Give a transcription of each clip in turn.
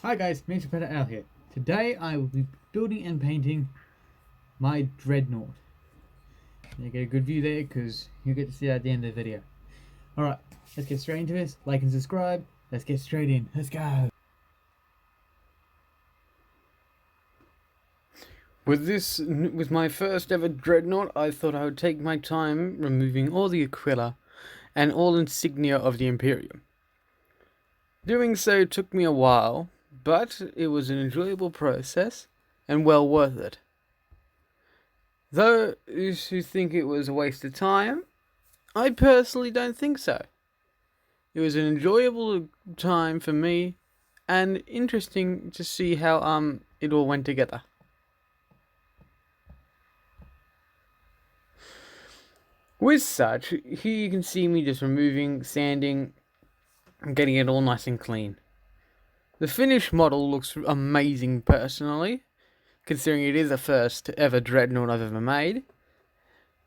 Hi guys, Mr. Predator Al here. Today I will be building and painting my dreadnought. You get a good view there because you get to see that at the end of the video. Alright, let's get straight into this. Like and subscribe. Let's get straight in. Let's go. With my first ever dreadnought, I thought I would take my time removing all the aquila and all insignia of the Imperium. Doing so took me a while, but it was an enjoyable process and well worth it. Though those who think it was a waste of time, I personally don't think so. It was an enjoyable time for me and interesting to see how it all went together. With such, here you can see me just removing, sanding, and getting it all nice and clean. The finished model looks amazing personally, considering it is the first ever dreadnought I've ever made.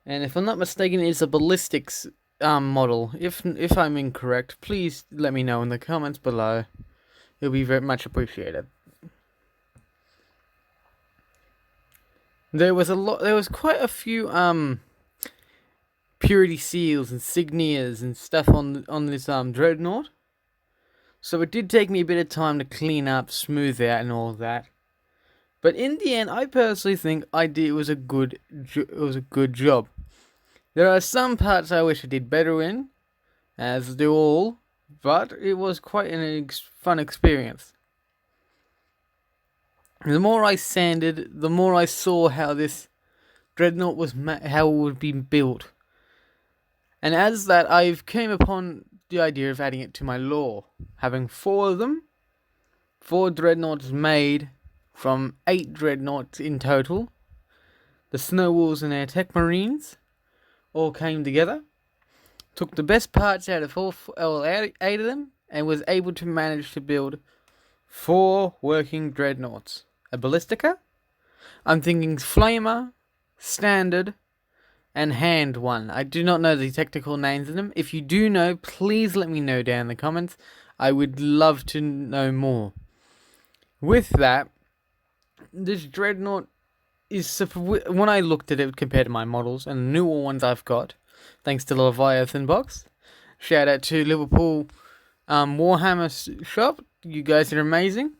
And if I'm not mistaken, it's a ballistics model. If I'm incorrect, please let me know in the comments below. It'll be very much appreciated. There was quite a few purity seals, insignias, and stuff on this dreadnought. So it did take me a bit of time to clean up, smooth out, and all that. But in the end, I personally think it was a good job. There are some parts I wish I did better in, as do all, but it was quite a fun experience. The more I sanded, the more I saw how this dreadnought how it would be built. And as that, I've came upon the idea of adding it to my lore, having 4 of them, 4 dreadnoughts made from 8 dreadnoughts in total. The Snow Wolves and Air-Tech Marines all came together, took the best parts out of all 8 of them, and was able to manage to build 4 working dreadnoughts. A Ballistica, I'm thinking Flamer, Standard, and Hand one. I do not know the technical names of them. If you do know, please let me know down in the comments. I would love to know more. With that, this dreadnought is, when I looked at it compared to my models and the newer ones I've got, thanks to the Leviathan box. Shout out to Liverpool Warhammer shop. You guys are amazing.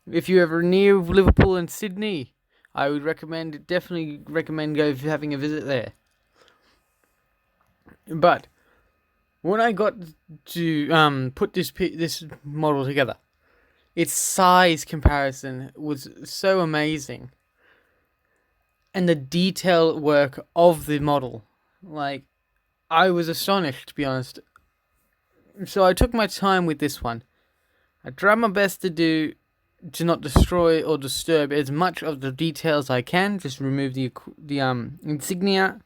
If you're ever near Liverpool and Sydney, I would definitely recommend having a visit there. But when I got to put this model together, its size comparison was so amazing, and the detail work of the model, like, I was astonished, to be honest. So I took my time with this one. I tried my best to not destroy or disturb as much of the details I can. Just remove the insignia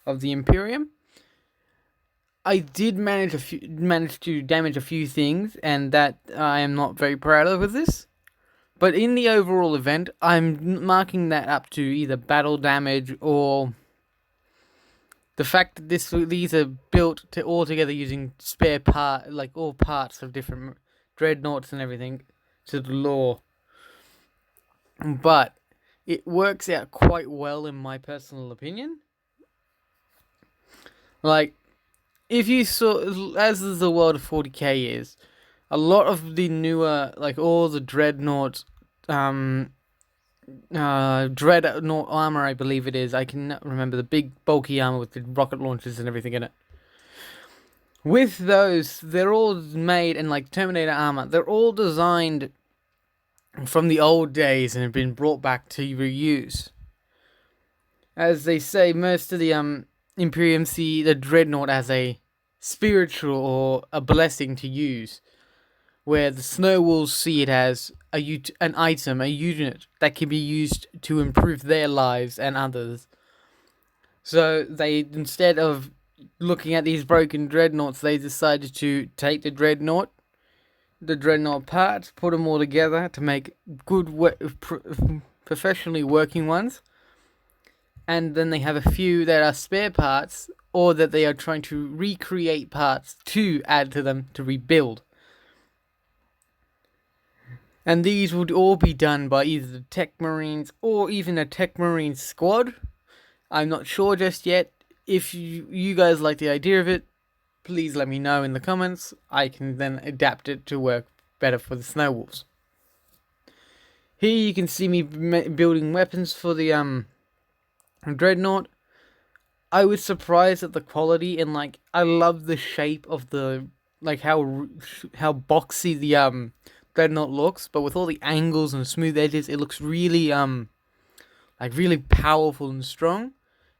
of the Imperium. I did manage to damage a few things, and that I am not very proud of with this. But in the overall event, I'm marking that up to either battle damage or the fact that these are built all together using spare all parts of different dreadnoughts and everything to the lore. But it works out quite well in my personal opinion. Like, if you saw, as the world of 40k is, a lot of the newer, like all the dreadnought, dreadnought armor, I believe it is. I cannot remember, the big bulky armor with the rocket launchers and everything in it. With those, they're all made, and like Terminator armor, they're all designed from the old days and have been brought back to reuse. As they say, most of the Imperium see the dreadnought as a spiritual or a blessing to use, where the Snow Wolves see it as an item, a unit that can be used to improve their lives and others. So they, instead of looking at these broken dreadnoughts, they decided to take the dreadnought parts, put them all together to make good, professionally working ones. And then they have a few that are spare parts, or that they are trying to recreate parts to add to them to rebuild. And these would all be done by either the Tech Marines or even a Tech Marine squad. I'm not sure just yet. If you guys like the idea of it, please let me know in the comments. I can then adapt it to work better for the Snow Wolves. Here you can see me building weapons for the Dreadnought. I was surprised at the quality, and like I love the shape of the, like how boxy the Dreadnought looks, but with all the angles and smooth edges, it looks really like really powerful and strong.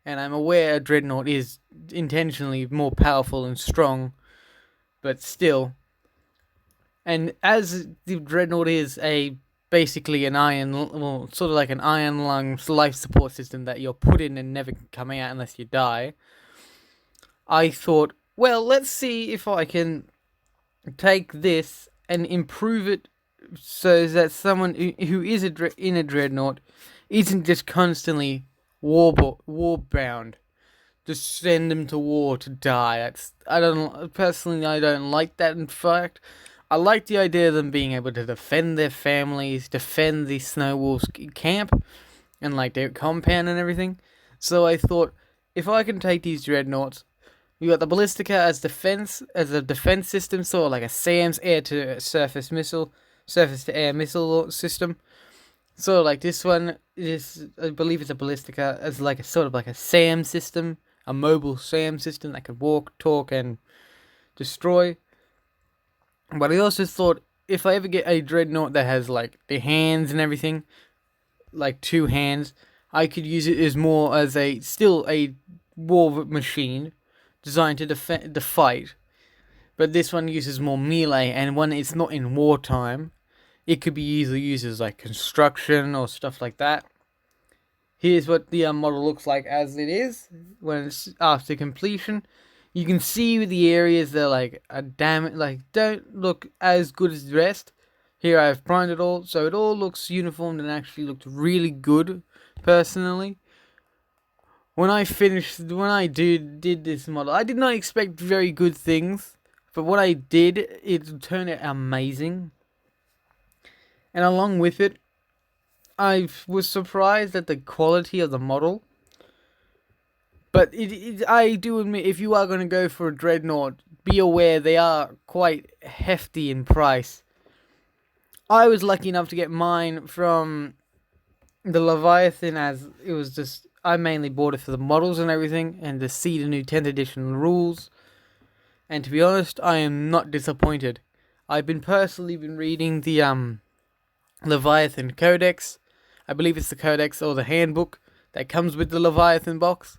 And I'm aware a Dreadnought is intentionally more powerful and strong, but still. And as the Dreadnought is basically an sort of like an iron lung life support system that you're put in and never come out unless you die, I thought, well, let's see if I can take this and improve it so that someone who is in a Dreadnought isn't just constantly war bound. Just send them to war to die. I don't like that. In fact, I like the idea of them being able to defend their families, defend the Snow Wolves camp, and like their compound and everything. So I thought, if I can take these Dreadnoughts, we got the Ballistica as a defense system, sort of like a SAM's air to surface to air missile system. So like this one is, I believe it's a Ballistica as like a sort of like a SAM system, a mobile SAM system that could walk, talk, and destroy. But I also thought, if I ever get a Dreadnought that has like the hands and everything, like 2 hands, I could use it as more as still a war machine designed to fight. But this one uses more melee, and when it's not in wartime, it could be either used as like construction or stuff like that. Here's what the model looks like as it is when it's after completion. You can see the areas that don't look as good as the rest. Here I've primed it all, so it all looks uniformed and actually looked really good, personally. When I did this model, I did not expect very good things, but what I did, it turned out amazing. And along with it, I was surprised at the quality of the model. But I do admit, if you are going to go for a Dreadnought, be aware they are quite hefty in price. I was lucky enough to get mine from the Leviathan, as it was just, I mainly bought it for the models and everything, and to see the new 10th edition rules. And to be honest, I am not disappointed. I've personally been reading the Leviathan Codex. I believe it's the Codex or the handbook that comes with the Leviathan box.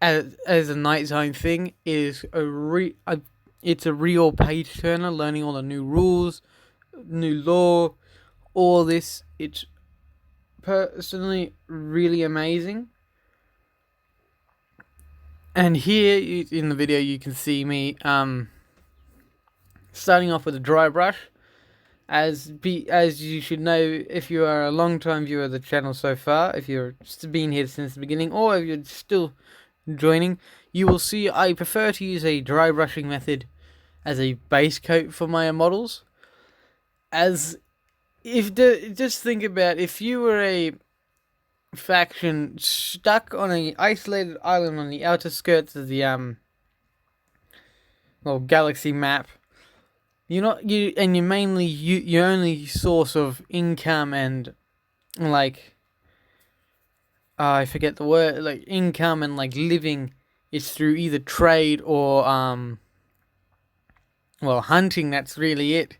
As a Night Zone thing, it's a real page turner, learning all the new rules, new lore, all this. It's personally really amazing. And here in the video you can see me starting off with a dry brush. As you should know, if you are a long time viewer of the channel so far, if you're been here since the beginning, or if you're still joining, you will see I prefer to use a dry brushing method as a base coat for my models. Just think about if you were a faction stuck on an isolated island on the outer skirts of the galaxy map. Your only source of income and I forget the word, like income and like living is through either trade or hunting. That's really it.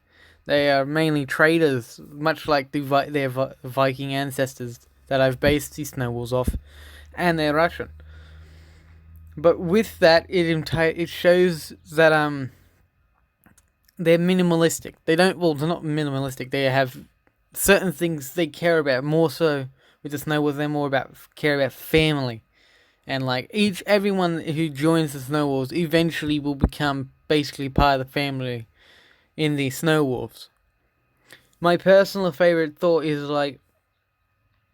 They are mainly traders, much like their Viking ancestors that I've based these Snow Wolves off, and they're Russian. But with that, it shows that they're minimalistic. They're not minimalistic. They have certain things they care about more so. With the Snow Wolves, they're care about family, and like everyone who joins the Snow Wolves eventually will become basically part of the family in the Snow Wolves. My personal favorite thought is like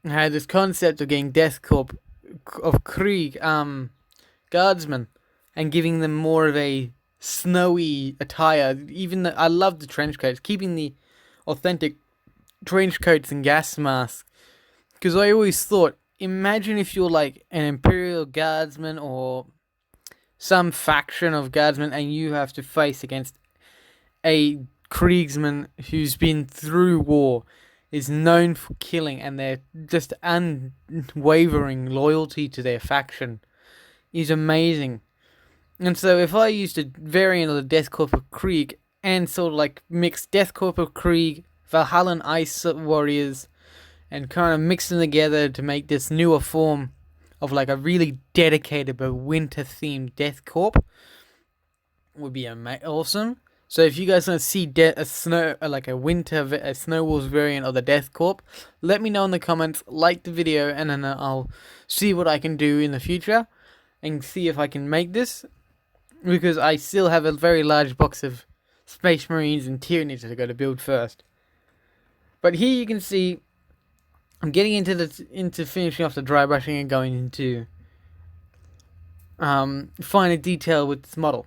how this concept of getting Death Corps of Krieg guardsmen and giving them more of a snowy attire. Even though I love the trench coats, keeping the authentic trench coats and gas masks. Because I always thought, imagine if you're like an Imperial Guardsman or some faction of Guardsmen and you have to face against a Kriegsman who's been through war, is known for killing, and they're just unwavering loyalty to their faction is amazing. And so if I used a variant of the Death Corps of Krieg and sort of like mix Death Corps of Krieg, Valhallan Ice Warriors, and kind of mix them together to make this newer form of like a really dedicated but winter themed Death Corps, would be awesome. So if you guys want to see a Snow Wars variant of the Death Corps, let me know in the comments, like the video, and then I'll see what I can do in the future and see if I can make this, because I still have a very large box of Space Marines and Tyranids that I got to build first. But here you can see I'm getting into finishing off the dry brushing and going into finer detail with this model.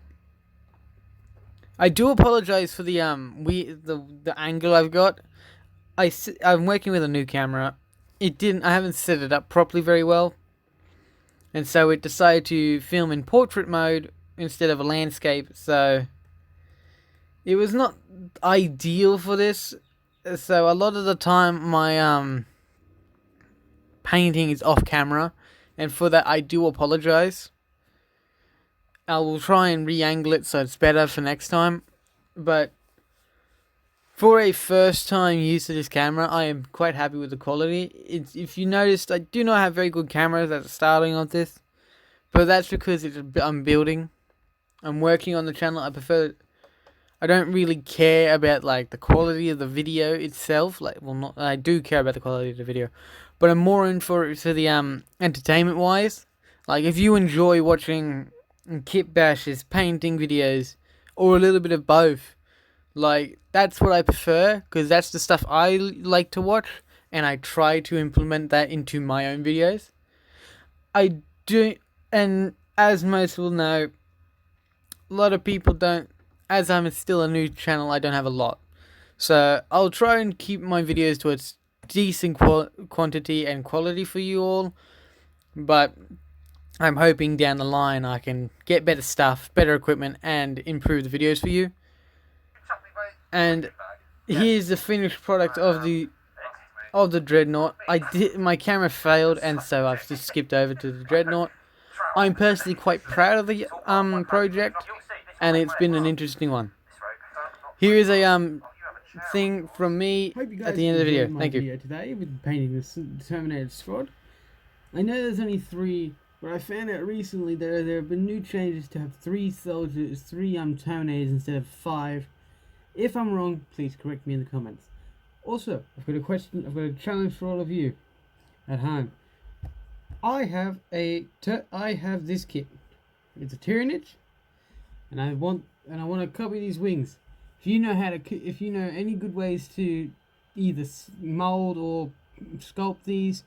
I do apologize for the angle I've got. I'm working with a new camera. I haven't set it up properly very well, and so it decided to film in portrait mode instead of a landscape. So it was not ideal for this. So a lot of the time my painting is off camera, and for that I do apologize. I will try and re-angle it so it's better for next time. But for a first time use of this camera, I am quite happy with the quality. If you noticed, I do not have very good cameras at the starting of this, but that's because I'm building. I'm working on the channel. I don't really care about like the quality of the video itself. I do care about the quality of the video, but I'm more in for the entertainment wise. Like if you enjoy watching kit bashes, painting videos, or a little bit of both, like that's what I prefer, because that's the stuff I like to watch, and I try to implement that into my own videos. I do, and as most will know, a lot of people don't, as I'm still a new channel, I don't have a lot, so I'll try and keep my videos to a decent quantity and quality for you all, but I'm hoping down the line I can get better stuff, better equipment, and improve the videos for you. And here's the finished product of the Dreadnought. My camera failed, and so I've just skipped over to the Dreadnought. I'm personally quite proud of the project, and it's been an interesting one. Here is a thing from me at the end of the video. Thank you. Today with painting this Terminated squad. I know there's only 3. But I found out recently there have been new changes to have 3 soldiers, 3 Terminators instead of 5. If I'm wrong, please correct me in the comments. Also, I've got a challenge for all of you at home. I have this kit. It's a Tyranid, and I want to copy these wings. If you know any good ways to either mold or sculpt these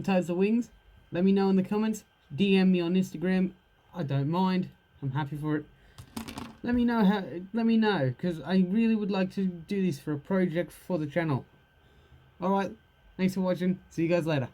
types of wings, let me know in the comments. DM me on Instagram. I don't mind. I'm happy for it. Let me know, because I really would like to do this for a project for the channel. Alright, thanks for watching. See you guys later.